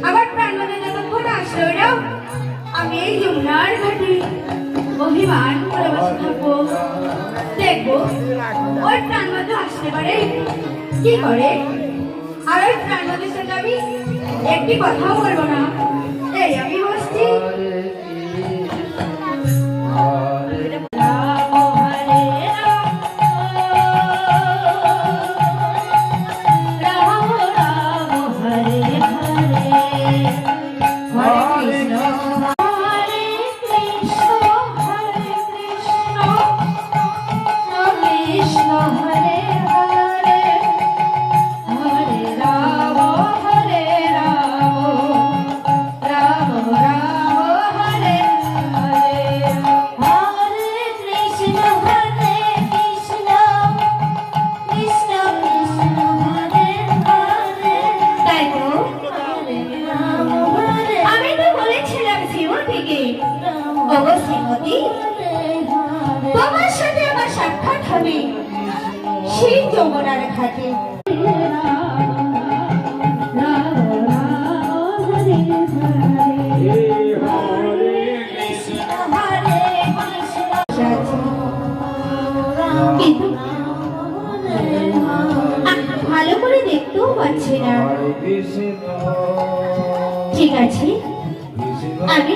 আবার প্রাণবাদে যতক্ষণ আসলো এরাও আমি এই যমুনার ঘাটে অভিমান করে বসে থাকবো, দেখবো ওই প্রাণবাদে আসতে পারে কি করে। আর ওই প্রাণবাদের সাথে আমি একটি কথাও বলবো না, এই আমি বসছি। তোমার সাথে আমার সাক্ষাৎ হবে সেই যমুনার ঘাটে। ভালো করে দেখতেও পাচ্ছি না, ঠিক আছে আমি